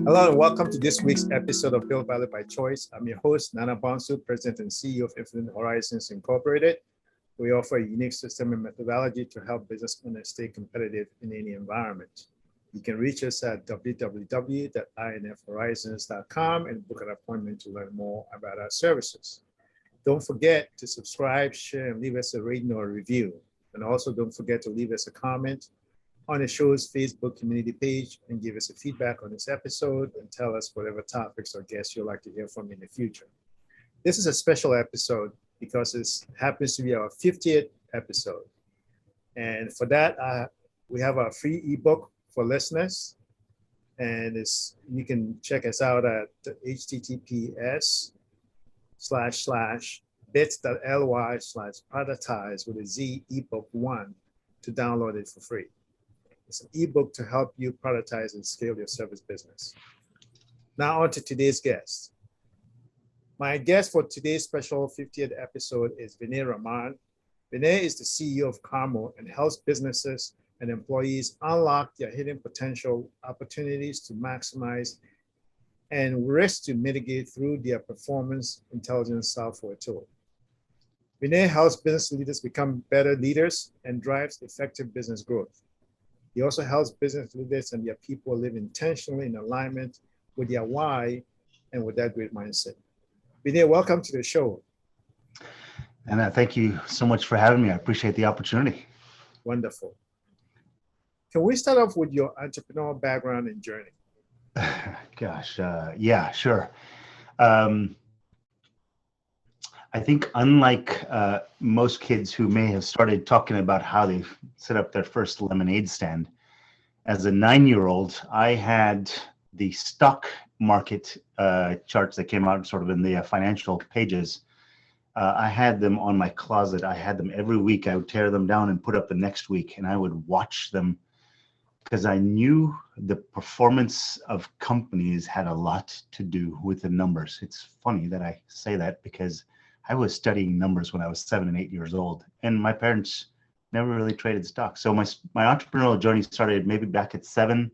Hello and welcome to this week's episode of Build Value by Choice. I'm your host, Nana Bonsu, President and CEO of Infinite Horizons Incorporated. We offer a unique system and methodology to help business owners stay competitive in any environment. You can reach us at www.infhorizons.com and book an appointment to learn more about our services. Don't forget to subscribe, share, and leave us a rating or a review. And also don't forget to leave us a comment on the show's Facebook community page and give us a feedback on this episode and tell us whatever topics or guests you'd like to hear from in the future. This is a special episode because it happens to be our 50th episode. And for that, we have our free ebook for listeners. And you can check us out at https://bits.ly/productize with a Z ebook 1 to download it for free. It's an ebook to help you productize and scale your service business. Now on to today's guest. My guest for today's special 50th episode is Vinay Raman. Vinay is the CEO of CAARMO and helps businesses and employees unlock their hidden potential opportunities to maximize and risk to mitigate through their performance intelligence software tool. Vinay helps business leaders become better leaders and drives effective business growth. He also helps business leaders and their people live intentionally in alignment with their why and with that great mindset. Vinay, welcome to the show. And thank you so much for having me. I appreciate the opportunity. Wonderful. Can we start off with your entrepreneurial background and journey? Gosh, yeah, sure. I think unlike most kids who may have started talking about how they set up their first lemonade stand, as a 9-year-old, I had the stock market charts that came out sort of in the financial pages. I had them on my closet. I had them every week. I would tear them down and put up the next week, and I would watch them because I knew the performance of companies had a lot to do with the numbers. It's funny that I say that because I was studying numbers when I was 7 and 8 years old, and my parents never really traded stocks. So my entrepreneurial journey started maybe back at 7.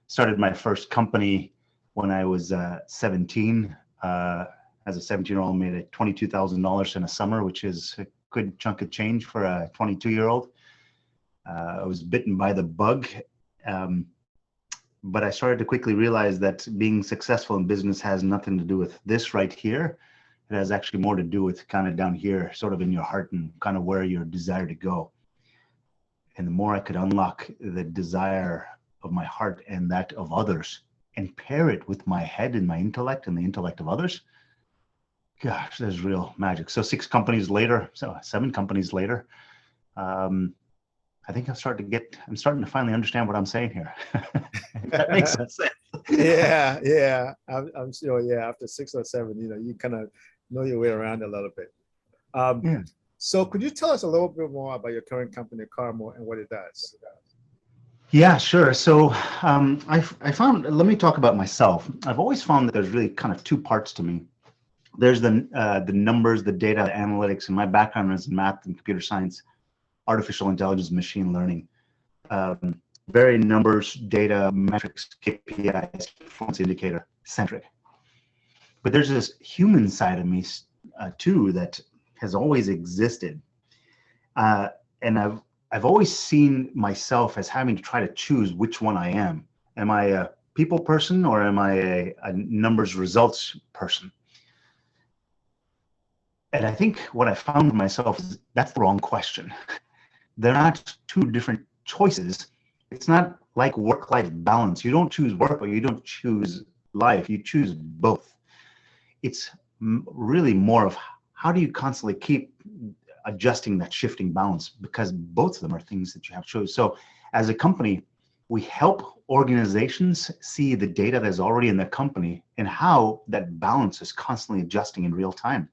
Started my first company when I was 17. As a 17-year-old, made a $22,000 in a summer, which is a good chunk of change for a 22-year-old. I was bitten by the bug, but I started to quickly realize that being successful in business has nothing to do with this right here. It has actually more to do with kind of down here, sort of in your heart and kind of where your desire to go. And the more I could unlock the desire of my heart and that of others and pair it with my head and my intellect and the intellect of others, gosh, there's real magic. So 7 companies later, I think I'm starting to finally understand what I'm saying here. That makes sense. Yeah. I'm sure. Yeah, after 6 or 7, you kind of know your way around a little bit. Yeah. So could you tell us a little bit more about your current company, CAARMO, and what it does? Yeah, sure. So I found, let me talk about myself. I've always found that there's really kind of 2 parts to me. There's the numbers, the data, the analytics, and my background is in math and computer science, artificial intelligence, machine learning. Very numbers, data, metrics, KPIs, performance indicator centric. But there's this human side of me too that has always existed, and I've always seen myself as having to try to choose which one I am. Am I a people person or am I a numbers results person? And I think what I found myself is that's the wrong question. They're not 2 different choices. It's not like work-life balance. You don't choose work or you don't choose life. You choose both. It's really more of how do you constantly keep adjusting that shifting balance, because both of them are things that you have to choose. So as a company, we help organizations see the data that's already in the company and how that balance is constantly adjusting in real time.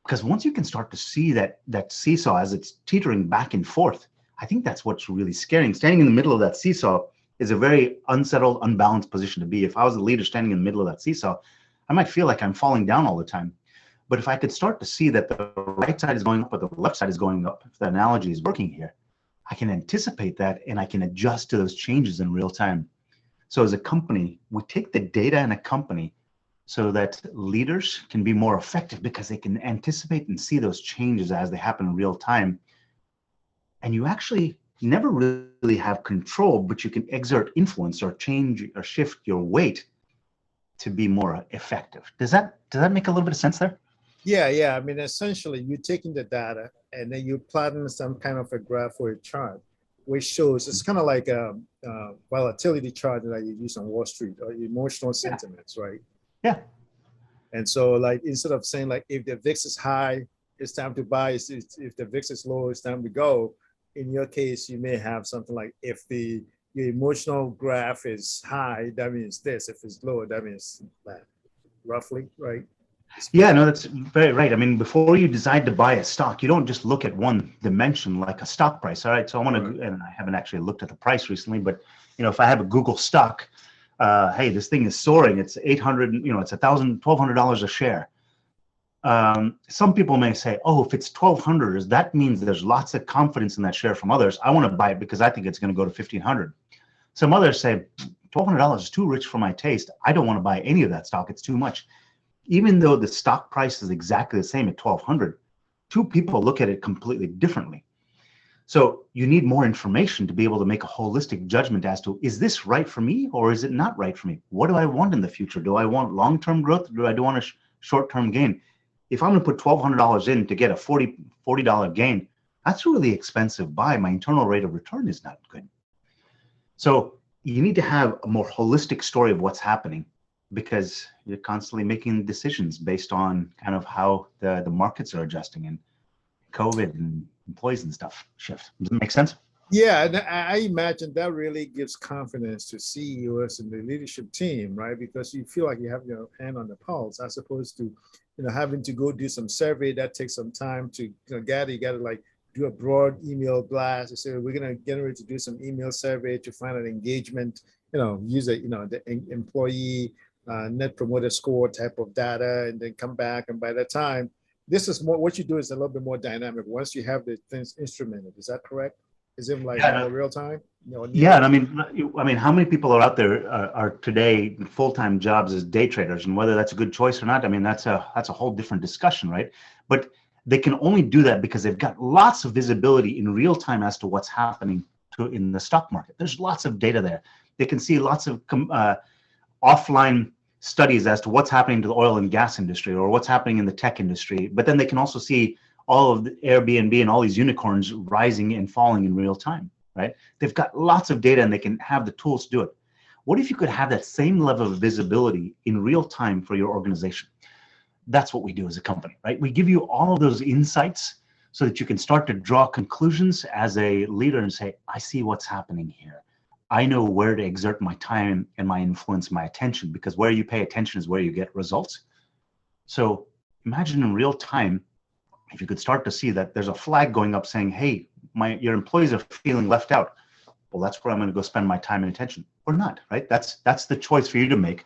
Because once you can start to see that seesaw as it's teetering back and forth, I think that's what's really scary. Standing in the middle of that seesaw is a very unsettled, unbalanced position to be. If I was a leader standing in the middle of that seesaw, I might feel like I'm falling down all the time. But if I could start to see that the right side is going up or the left side is going up, if the analogy is working here, I can anticipate that and I can adjust to those changes in real time. So as a company, we take the data in a company so that leaders can be more effective because they can anticipate and see those changes as they happen in real time. And you actually never really have control, but you can exert influence or change or shift your weight to be more effective. Does that make a little bit of sense there? Yeah. I mean, essentially, you're taking the data and then you're plotting some kind of a graph or a chart, which shows it's kind of like a volatility chart that you use on Wall Street or emotional sentiments, right? Yeah. And so, like, instead of saying like if the VIX is high, it's time to buy. If the VIX is low, it's time to go. In your case, you may have something like if the your emotional graph is high, that means this. If it's low, that means that. Roughly, right? Yeah, no, that's very right. I mean, before you decide to buy a stock, you don't just look at one dimension like a stock price. All right. So I want to, and I haven't actually looked at the price recently, but if I have a Google stock, hey, this thing is soaring. It's 800, it's $1,200 a share. Some people may say, oh, if it's 1,200, that means there's lots of confidence in that share from others. I want to buy it because I think it's going to go to 1,500. Some others say, $1,200 is too rich for my taste. I don't want to buy any of that stock. It's too much. Even though the stock price is exactly the same at 1,200, two people look at it completely differently. So you need more information to be able to make a holistic judgment as to, is this right for me or is it not right for me? What do I want in the future? Do I want long-term growth or do I want a short-term gain? If I'm going to put $1,200 in to get a $40 gain, that's a really expensive buy. My internal rate of return is not good. So you need to have a more holistic story of what's happening because you're constantly making decisions based on kind of how the markets are adjusting and COVID and employees and stuff shift. Does that make sense? Yeah, and I imagine that really gives confidence to CEOs and the leadership team, right? Because you feel like you have your hand on the pulse, as opposed to, having to go do some survey that takes some time to gather. You got to like do a broad email blast. You say we're going to get ready to do some email survey to find an engagement. Use the employee net promoter score type of data, and then come back. And by that time, this is more what you do is a little bit more dynamic. Once you have the things instrumented, is that correct? Is it like more real time? Yeah, and I mean, how many people are out there are today full-time jobs as day traders, and whether that's a good choice or not, I mean, that's a whole different discussion, right? But they can only do that because they've got lots of visibility in real time as to what's happening in the stock market. There's lots of data there. They can see lots of offline studies as to what's happening to the oil and gas industry or what's happening in the tech industry. But then they can also see all of the Airbnb and all these unicorns rising and falling in real time, right? They've got lots of data and they can have the tools to do it. What if you could have that same level of visibility in real time for your organization? That's what we do as a company, right? We give you all of those insights so that you can start to draw conclusions as a leader and say, I see what's happening here. I know where to exert my time and my influence, my attention, because where you pay attention is where you get results. So imagine in real time, if you could start to see that there's a flag going up saying, hey, your employees are feeling left out. Well, that's where I'm going to go spend my time and attention, or not, right? That's the choice for you to make.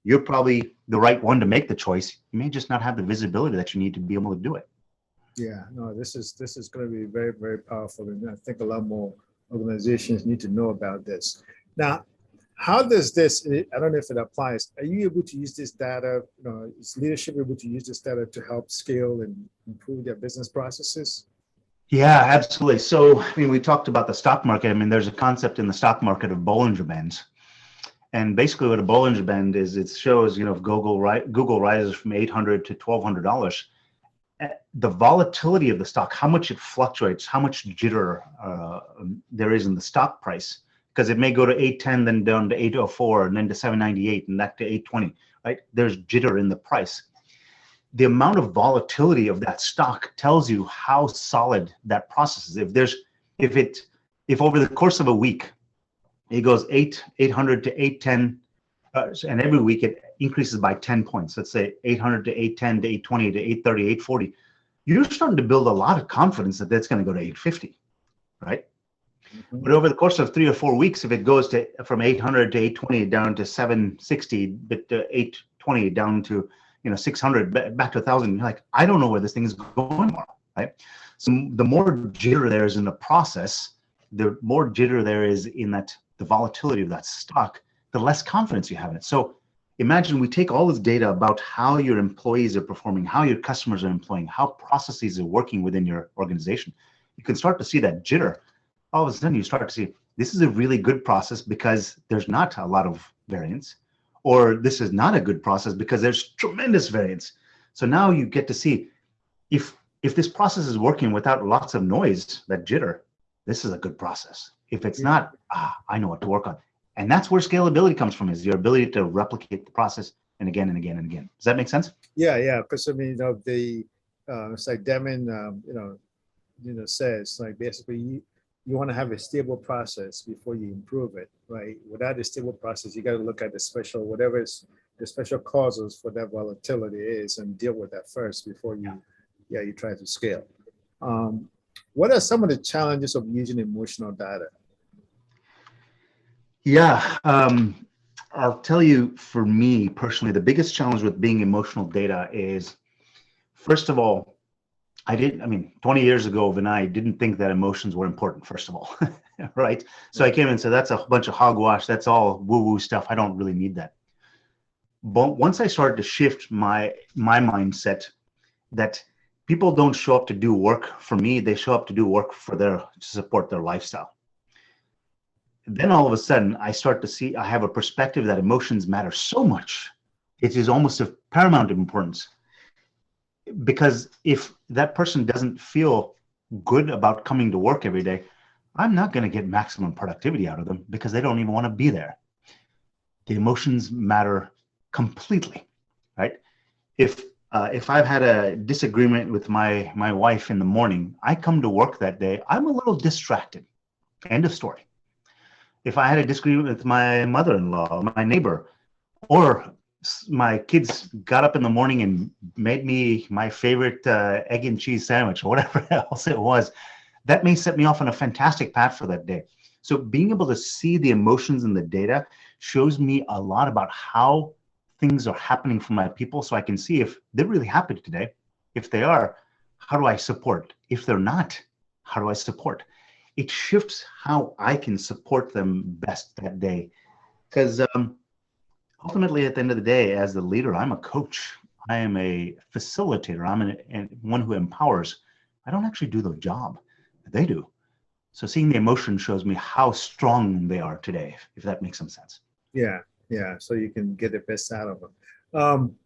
You're probably the right one to make the choice. You may just not have the visibility that you need to be able to do it. Yeah, no, this is going to be very, very powerful. And I think a lot more organizations need to know about this. Now, how does this, I don't know if it applies, are you able to use this data, is leadership able to use this data to help scale and improve their business processes? Yeah, absolutely. So, I mean, we talked about the stock market. I mean, there's a concept in the stock market of Bollinger Bands. And basically what a Bollinger Band is, it shows, if Google rises from $800 to $1,200, the volatility of the stock, how much it fluctuates, how much jitter there is in the stock price, because it may go to 810, then down to 804, and then to 798, and back to 820, right? There's jitter in the price. The amount of volatility of that stock tells you how solid that process is. If over the course of a week, it goes 800 to 810, and every week it increases by 10 points. Let's say 800 to 810 to 820 to 830, 840. You're starting to build a lot of confidence that that's going to go to 850, right? Mm-hmm. But over the course of 3 or 4 weeks, if it goes from 800 to 820 down to 760, but to 820 down to 600, back to 1,000, you're like, I don't know where this thing is going tomorrow, right? So the more jitter there is in the process, the more jitter there is in the volatility of that stock, the less confidence you have in it. So imagine we take all this data about how your employees are performing, how your customers are employing, how processes are working within your organization. You can start to see that jitter. All of a sudden you start to see, this is a really good process because there's not a lot of variance, or this is not a good process because there's tremendous variance. So now you get to see if this process is working without lots of noise, that jitter, this is a good process. If it's not, I know what to work on. And that's where scalability comes from, is your ability to replicate the process and again and again and again. Does that make sense? Yeah. Because I mean, it's like Devin, says, like, basically you want to have a stable process before you improve it, right? Without a stable process, you got to look at the special, whatever is the special causes for that volatility is, and deal with that first before you try to scale. What are some of the challenges of using emotional data? Yeah, I'll tell you, for me personally, the biggest challenge with being emotional data is, first of all, 20 years ago, Vinay didn't think that emotions were important, first of all, right? So I came in and said, that's a bunch of hogwash. That's all woo-woo stuff. I don't really need that. But once I started to shift my mindset that people don't show up to do work for me, they show up to do work to support their lifestyle. Then all of a sudden, I start to see, I have a perspective that emotions matter so much. It is almost of paramount importance. Because if that person doesn't feel good about coming to work every day, I'm not going to get maximum productivity out of them because they don't even want to be there. The emotions matter completely, right? If I've had a disagreement with my wife in the morning, I come to work that day, I'm a little distracted. End of story. If I had a disagreement with my mother-in-law, my neighbor, or my kids got up in the morning and made me my favorite egg and cheese sandwich or whatever else it was, that may set me off on a fantastic path for that day. So being able to see the emotions in the data shows me a lot about how things are happening for my people, so I can see if they're really happy today. If they are, how do I support? If they're not, how do I support? It shifts how I can support them best that day. Because ultimately, at the end of the day, as the leader, I'm a coach. I am a facilitator. I'm one who empowers. I don't actually do the job. They do. So seeing the emotion shows me how strong they are today, if that makes some sense. Yeah. So you can get the best out of them.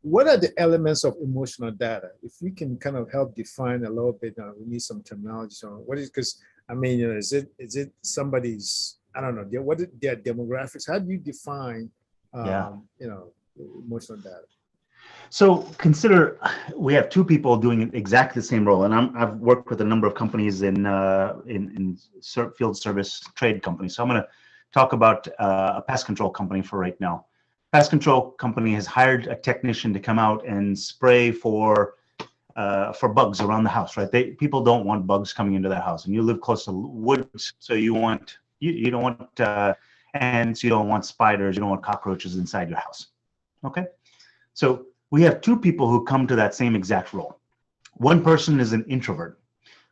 What are the elements of emotional data? If you can kind of help define a little bit, we need some terminology on what is, because I mean, is it somebody's, I don't know, what are their demographics? How do you define, emotional data? So consider we have two people doing exactly the same role, and I've worked with a number of companies in field service trade companies. So I'm going to talk about a pest control company for right now. Pest control company has hired a technician to come out and spray for bugs around the house, right? People don't want bugs coming into their house, and you live close to woods, so you don't want ants, you don't want spiders, you don't want cockroaches inside your house. Okay, so we have two people who come to that same exact role. One person is an introvert,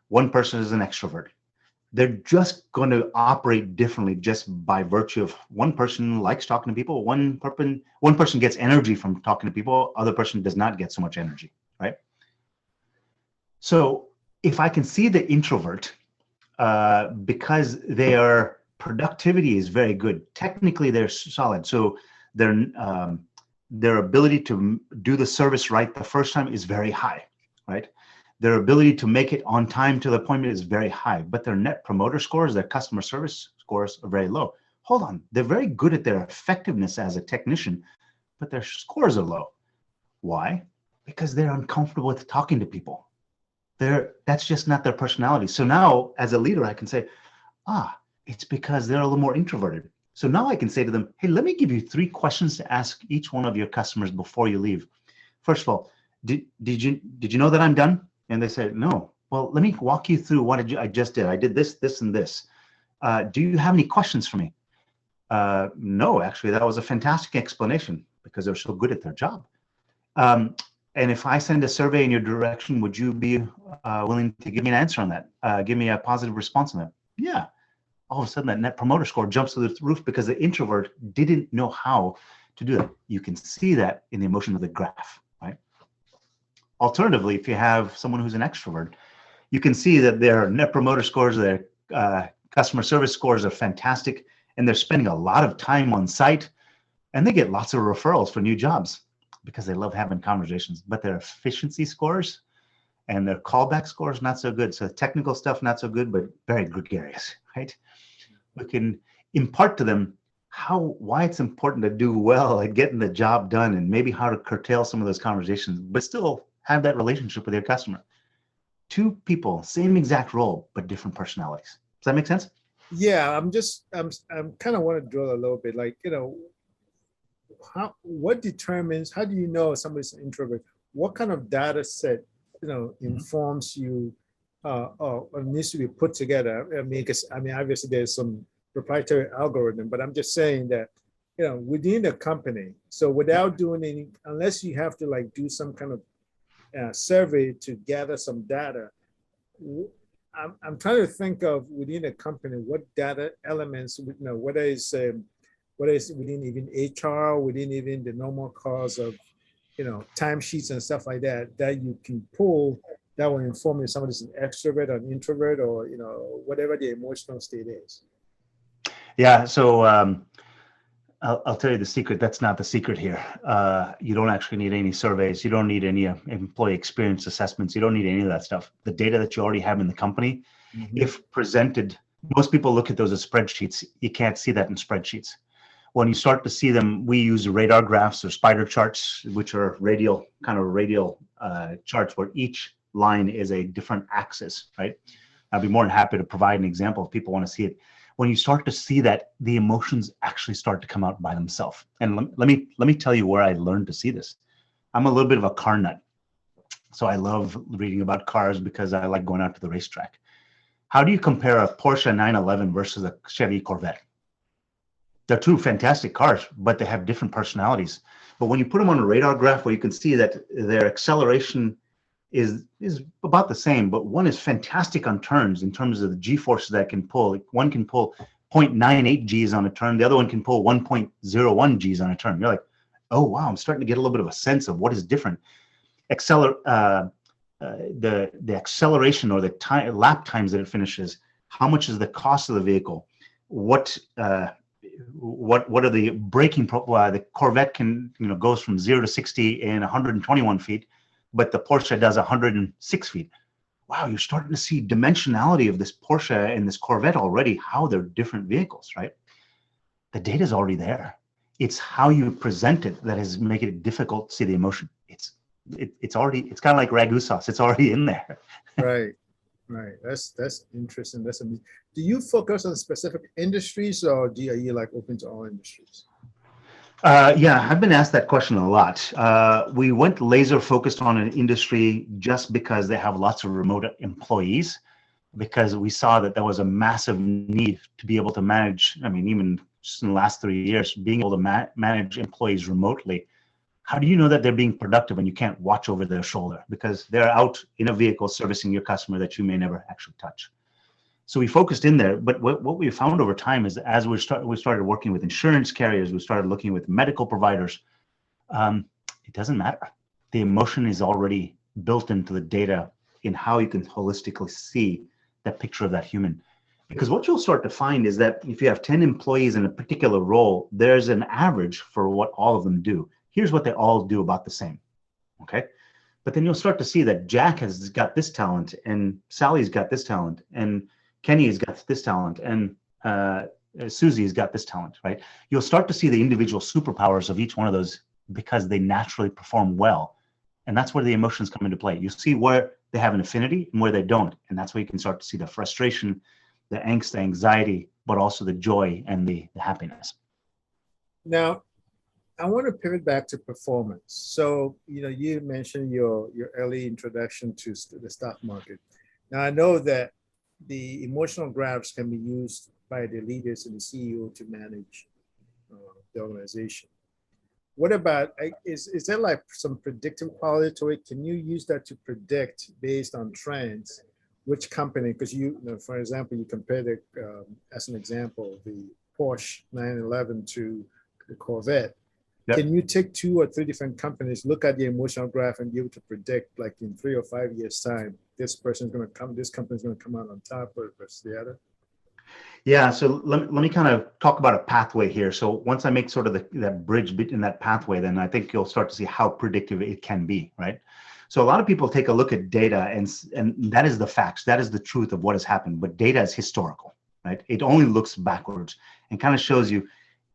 one person is an extrovert. They're just going to operate differently just by virtue of one person likes talking to people, one person gets energy from talking to people, other person does not get so much energy, right? So if I can see the introvert, because their productivity is very good, technically they're solid, so their ability to do the service right the first time is very high, right? Their ability to make it on time to the appointment is very high, but their net promoter scores, their customer service scores are very low. Hold on, they're very good at their effectiveness as a technician, but their scores are low. Why? Because they're uncomfortable with talking to people. That's just not their personality. So now, as a leader, I can say, it's because they're a little more introverted. So now I can say to them, hey, let me give you 3 questions to ask each one of your customers before you leave. First of all, did you know that I'm done? And they said, no. Well, let me walk you through what I just did. I did this, this, and this. Do you have any questions for me? No, actually, that was a fantastic explanation because they're so good at their job. And if I send a survey in your direction, would you be willing to give me an answer on that? Give me a positive response on that? Yeah. all of a sudden that net promoter score jumps to the roof because the introvert didn't know how to do that. You can see that in the emotion of the graph, right? Alternatively, if you have someone who's an extrovert, you can see that their net promoter scores, their customer service scores are fantastic, and they're spending a lot of time on site, and they get lots of referrals for new jobs because they love having conversations, but their efficiency scores and their callback scores, not so good. So technical stuff, not so good, but very gregarious, right? We can impart to them why it's important to do well at getting the job done, and maybe how to curtail some of those conversations, but still have that relationship with your customer. Two people, same exact role, but different personalities. Does that make sense? Yeah, I'm kind of want to drill a little bit, like, how do you know somebody's an introvert? What kind of data set, informs you, or needs to be put together? I mean, obviously there's some proprietary algorithm, but I'm just saying that, within the company, so without doing unless you have to like do some kind of survey to gather some data, I'm trying to think of within a company what data elements, whether it's within even HR, within even the normal cause of, timesheets and stuff like that, that you can pull that will inform if somebody's an extrovert or an introvert, or, whatever the emotional state is. Yeah. So I'll tell you the secret. That's not the secret here. You don't actually need any surveys. You don't need any employee experience assessments. You don't need any of that stuff. The data that you already have in the company, if presented, most people look at those as spreadsheets. You can't see that in spreadsheets. When you start to see them, we use radar graphs or spider charts, which are radial charts where each line is a different axis, right? I'll be more than happy to provide an example if people want to see it. When you start to see that, the emotions actually start to come out by themselves. And let me tell you where I learned to see this. I'm a little bit of a car nut. So I love reading about cars because I like going out to the racetrack. How do you compare a Porsche 911 versus a Chevy Corvette? They're two fantastic cars, but they have different personalities. But when you put them on a radar graph where you can see that their acceleration is about the same, but one is fantastic on turns in terms of the G-forces that can pull. One can pull 0.98 Gs on a turn. The other one can pull 1.01 Gs on a turn. You're like, oh, wow, I'm starting to get a little bit of a sense of what is different. The acceleration or the lap times that it finishes, how much is the cost of the vehicle? What are the braking? The Corvette can goes from 0 to 60 in 121 feet, but the Porsche does 106 feet. Wow, you're starting to see dimensionality of this Porsche and this Corvette already, how they're different vehicles, right? The data is already there. It's how you present it that is making it difficult to see the emotion. It's kind of like ragu sauce. It's already in there. Right. That's interesting. Do you focus on specific industries, or are you like open to all industries? Yeah, I've been asked that question a lot. We went laser focused on an industry just because they have lots of remote employees, because we saw that there was a massive need to be able to manage. I mean, even just in the last 3 years, being able to manage employees remotely. How do you know that they're being productive when you can't watch over their shoulder because they're out in a vehicle servicing your customer that you may never actually touch? So we focused in there, but what we found over time is as we started working with insurance carriers, we started looking with medical providers. It doesn't matter. The emotion is already built into the data in how you can holistically see that picture of that human. Because what you'll start to find is that if you have 10 employees in a particular role, there's an average for what all of them do. Here's what they all do about the same, okay? But then you'll start to see that Jack has got this talent, and Sally's got this talent, and Kenny's got this talent, and Susie's got this talent, right? You'll start to see the individual superpowers of each one of those because they naturally perform well. And that's where the emotions come into play. You see where they have an affinity and where they don't. And that's where you can start to see the frustration, the angst, the anxiety, but also the joy and the happiness. Now, I want to pivot back to performance. So, you mentioned your early introduction to the stock market. Now, I know that the emotional graphs can be used by the leaders and the CEO to manage the organization. What about, is there like some predictive quality to it? Can you use that to predict based on trends which company, because for example, you compare the, as an example, the Porsche 911 to the Corvette. Yep. Can you take 2 or 3 different companies, look at the emotional graph, and be able to predict, like in 3 or 5 years' time, this person's going to come, this company's going to come out on top versus the other? Yeah, so let me kind of talk about a pathway here. So once I make sort of that bridge in that pathway, then I think you'll start to see how predictive it can be, right? So a lot of people take a look at data, and that is the facts, that is the truth of what has happened. But data is historical, right? It only looks backwards and kind of shows you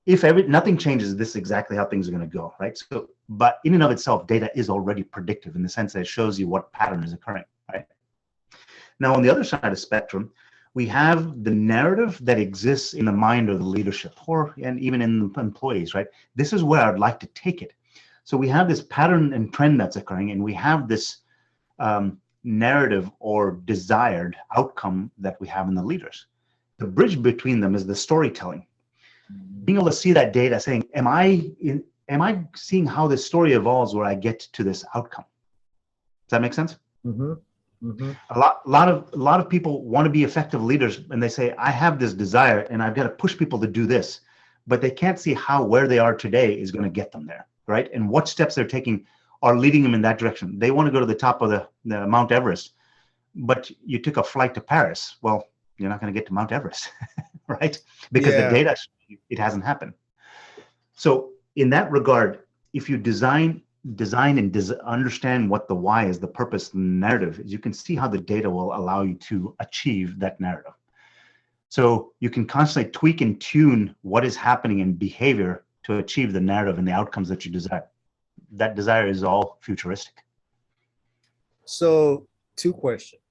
if nothing changes, this is exactly how things are going to go, right? So, but in and of itself, data is already predictive in the sense that it shows you what pattern is occurring, right? Now, on the other side of the spectrum, we have the narrative that exists in the mind of the leadership, and even in the employees, right? This is where I'd like to take it. So we have this pattern and trend that's occurring, and we have this narrative or desired outcome that we have in the leaders. The bridge between them is the storytelling. Being able to see that data, saying, am I seeing how this story evolves where I get to this outcome? Does that make sense? Mm-hmm. Mm-hmm. A lot of people want to be effective leaders, and they say, I have this desire and I've got to push people to do this, but they can't see how where they are today is going to get them there, right? And what steps they're taking are leading them in that direction. They want to go to the top of the Mount Everest, but you took a flight to Paris. Well, you're not going to get to Mount Everest, right? Because the data, it hasn't happened. So in that regard, if you design and understand what the why is, the purpose, the narrative, you can see how the data will allow you to achieve that narrative. So you can constantly tweak and tune what is happening in behavior to achieve the narrative and the outcomes that you desire. That desire is all futuristic. So 2 questions.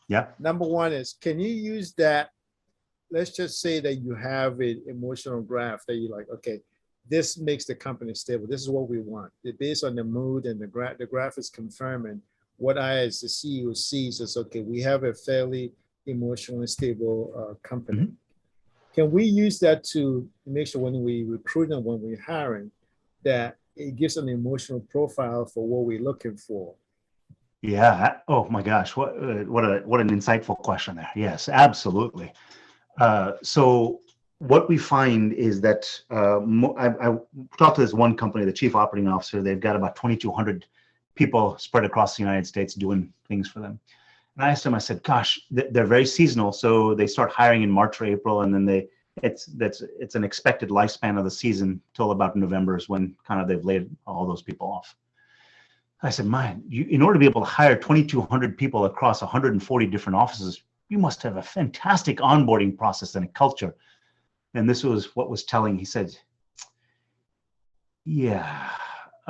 Yeah. Number 1 is, can you use that? Let's just say that you have an emotional graph that you're like, okay, this makes the company stable. This is what we want. Based on the mood and the graph is confirming what I, as the CEO, sees as, okay, we have a fairly emotionally stable company. Mm-hmm. Can we use that to make sure when we recruit and when we're hiring, that it gives an emotional profile for what we're looking for? Yeah. Oh my gosh. What an insightful question there. Yes, absolutely. So what we find is that I talked to this one company, the chief operating officer. They've got about 2,200 people spread across the United States doing things for them. And I asked them, I said, gosh, they're very seasonal. So they start hiring in March or April, and then it's an expected lifespan of the season till about November is when kind of they've laid all those people off. I said, in order to be able to hire 2,200 people across 140 different offices, you must have a fantastic onboarding process and a culture. And this was what was telling. He said, yeah,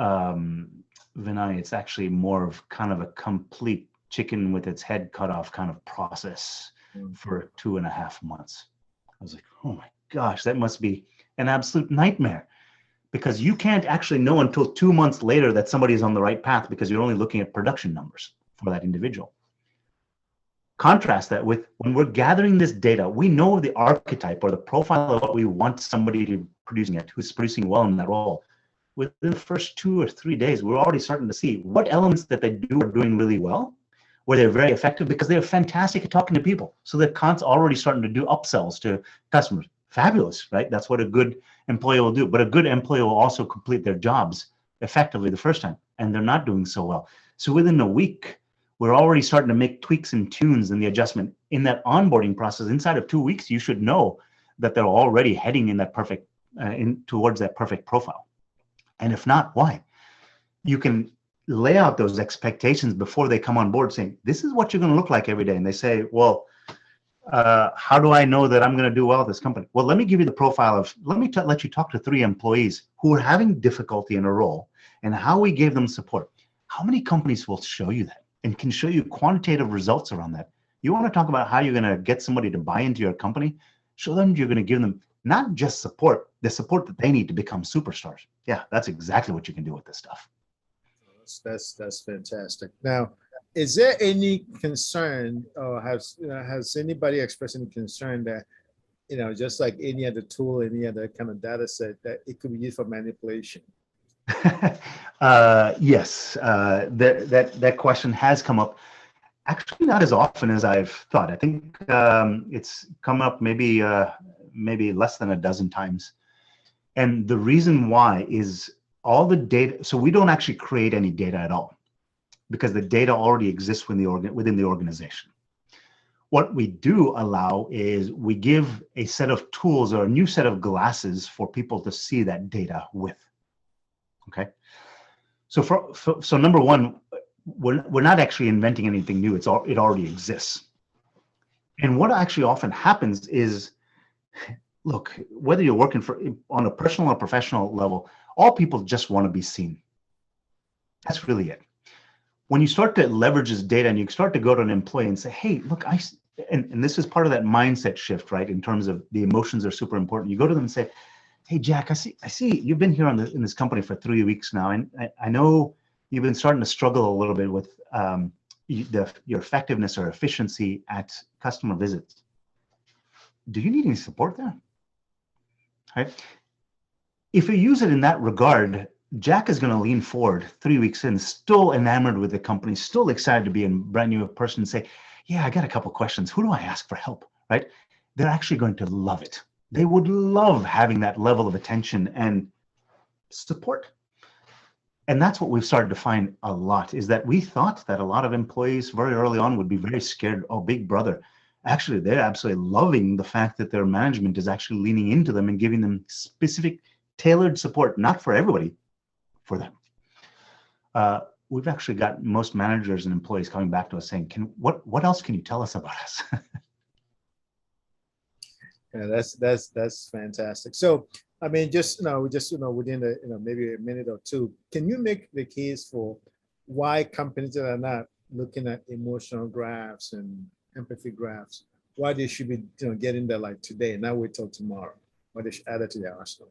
Vinay, it's actually more of kind of a complete chicken with its head cut off kind of process for 2.5 months. I was like, oh my gosh, that must be an absolute nightmare, because you can't actually know until 2 months later that somebody is on the right path because you're only looking at production numbers for that individual. Contrast that with when we're gathering this data, we know the archetype or the profile of what we want somebody to be producing at, who's producing well in that role. Within the first 2 or 3 days, we're already starting to see what elements that they do are doing really well, where they're very effective because they're fantastic at talking to people. So they're already starting to do upsells to customers. Fabulous, right? That's what a good employee will do. But a good employee will also complete their jobs effectively the first time, and they're not doing so well. So within a week, we're already starting to make tweaks and tunes in the adjustment. In that onboarding process, inside of 2 weeks, you should know that they're already heading in that perfect, towards that perfect profile. And if not, why? You can lay out those expectations before they come on board, saying, this is what you're going to look like every day. And they say, well, how do I know that I'm going to do well at this company? Well, let me give you the profile of, let you talk to 3 employees who are having difficulty in a role and how we gave them support. How many companies will show you that and can show you quantitative results around that? You want to talk about how you're going to get somebody to buy into your company? Show them you're going to give them not just support, the support that they need to become superstars. Yeah, that's exactly what you can do with this stuff. That's fantastic. Now, is there any concern, or has anybody expressed any concern that, just like any other tool, any other kind of data set, that it could be used for manipulation? Yes, that question has come up. Actually, not as often as I've thought. I think it's come up maybe less than a dozen times. And the reason why is all the data. So we don't actually create any data at all because the data already exists within the organization. What we do allow is we give a set of tools or a new set of glasses for people to see that data with. Okay. So number one, we're not actually inventing anything new. It already exists. And what actually often happens is, look, whether you're working on a personal or professional level, all people just want to be seen. That's really it. When you start to leverage this data and you start to go to an employee and say, hey, look, and this is part of that mindset shift, right? In terms of the emotions are super important. You go to them and say, hey, Jack, I see you've been here in this company for 3 weeks now. And I know you've been starting to struggle a little bit with your effectiveness or efficiency at customer visits. Do you need any support there? Right? If you use it in that regard, Jack is going to lean forward 3 weeks in, still enamored with the company, still excited to be a brand new person and say, yeah, I got a couple questions. Who do I ask for help? Right? They're actually going to love it. They would love having that level of attention and support. And that's what we've started to find a lot, is that we thought that a lot of employees very early on would be very scared. Oh, big brother. Actually, they're absolutely loving the fact that their management is actually leaning into them and giving them specific tailored support, not for everybody, for them. We've actually got most managers and employees coming back to us saying, what else can you tell us about us? Yeah, that's fantastic. So, I mean, just within maybe a minute or two, can you make the case for why companies that are not looking at emotional graphs and empathy graphs, why they should be getting there like today, not wait till tomorrow, why they should add it to their arsenal?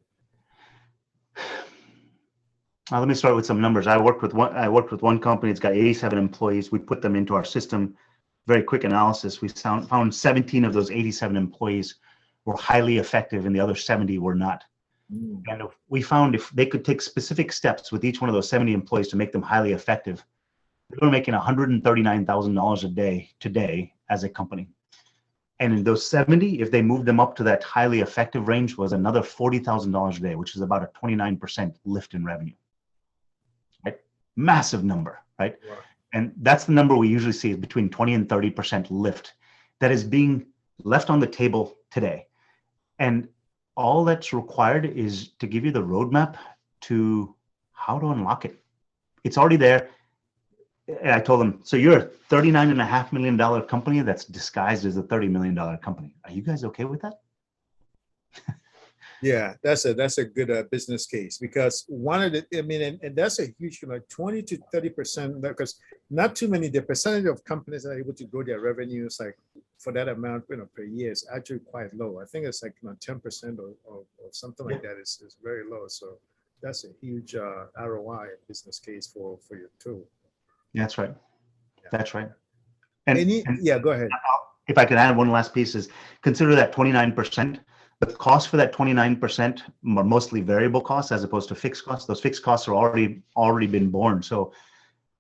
Let me start with some numbers. I worked with one company. It's got 87 employees. We put them into our system. Very quick analysis. We found 17 of those 87 employees were highly effective, and the other 70 were not. And we found if they could take specific steps with each one of those 70 employees to make them highly effective, they were making $139,000 a day today as a company. And in those 70, if they moved them up to that highly effective range, was another $40,000 a day, which is about a 29% lift in revenue. Right? Massive number, right? Wow. And that's the number we usually see, is between 20 and 30% lift that is being left on the table today. And all that's required is to give you the roadmap to how to unlock it. It's already there. And I told them, so you're a $39.5 million company that's disguised as a $30 million company. Are you guys okay with that? Yeah, that's a good business case, because one of the, I mean, and that's a huge, like 20 to 30%, because not too many, the percentage of companies that are able to grow their revenues like for that amount, per year is actually quite low. I think it's like 10% or something like that is very low. So that's a huge ROI business case for your tool. That's right. Yeah. That's right. And yeah, go ahead. If I could add one last piece, is consider that 29%. The cost for that 29% are mostly variable costs as opposed to fixed costs. Those fixed costs are already been borne. So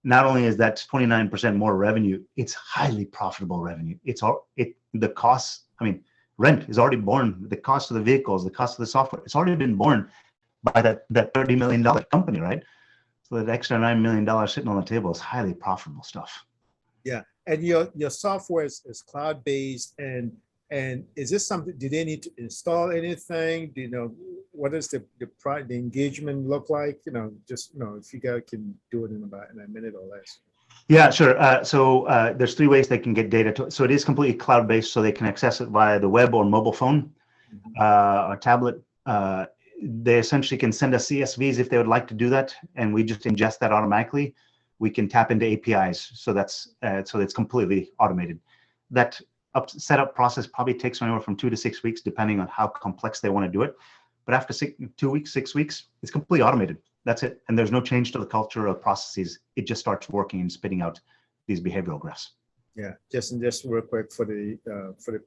not only is that 29% more revenue, it's highly profitable revenue. The costs, I mean, rent is already borne. The cost of the vehicles, the cost of the software, it's already been borne by that $30 million company, right? So that extra $9 million sitting on the table is highly profitable stuff. Yeah, and your software is cloud-based, and is this something? Do they need to install anything? Do you know what does the engagement look like? Just if you guys can do it in a minute or less. Yeah, sure. So there's 3 ways they can get data to it. So it is completely cloud-based, so they can access it via the web or mobile phone or tablet. They essentially can send us CSVs if they would like to do that, and we just ingest that automatically. We can tap into APIs, so it's completely automated. That setup process probably takes anywhere from 2 to 6 weeks, depending on how complex they want to do it. But after 2 weeks, 6 weeks, it's completely automated. That's it, and there's no change to the culture of processes. It just starts working and spitting out these behavioral graphs. Yeah, just real quick for the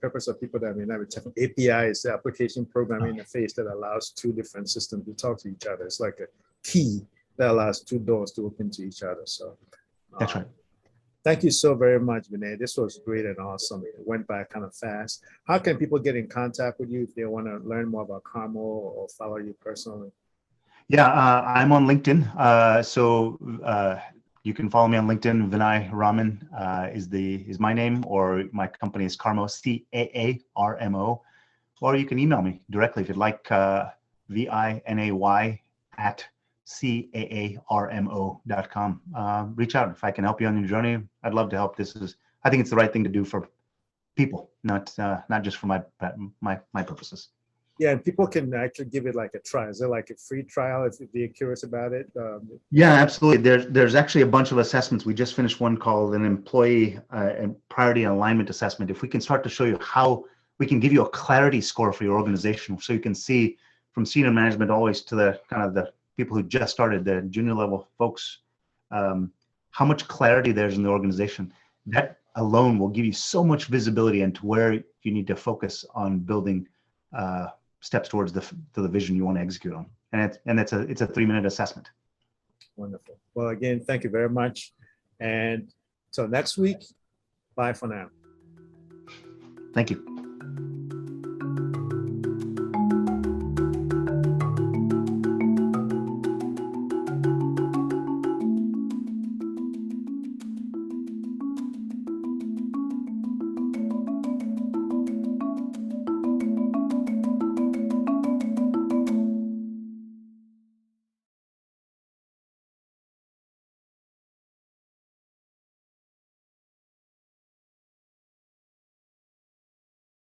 purpose of people that may not be technical, API is the application programming interface that allows 2 different systems to talk to each other. It's like a key that allows 2 doors to open to each other. So that's right. Thank you so very much, Vinay. This was great and awesome. It went by kind of fast. How can people get in contact with you if they want to learn more about CAARMO or follow you personally? Yeah, I'm on LinkedIn. You can follow me on LinkedIn. Vinay Raman is my name, or my company is CAARMO, CAARMO, or you can email me directly if you'd like, VINAY at CAARMO.com. Reach out if I can help you on your journey. I'd love to help. I think it's the right thing to do for people, not just for my purposes. Yeah, and people can actually give it like a try. Is there like a free trial if they're curious about it? Yeah, absolutely. There's actually a bunch of assessments. We just finished one called an employee and priority and alignment assessment. If we can start to show you how we can give you a clarity score for your organization, so you can see from senior management always to the kind of the people who just started, the junior level folks, how much clarity there's in the organization. That alone will give you so much visibility into where you need to focus on building steps towards the vision you want to execute on. And it's a 3-minute assessment. Wonderful. Well, again, thank you very much. And so next week, bye for now. Thank you.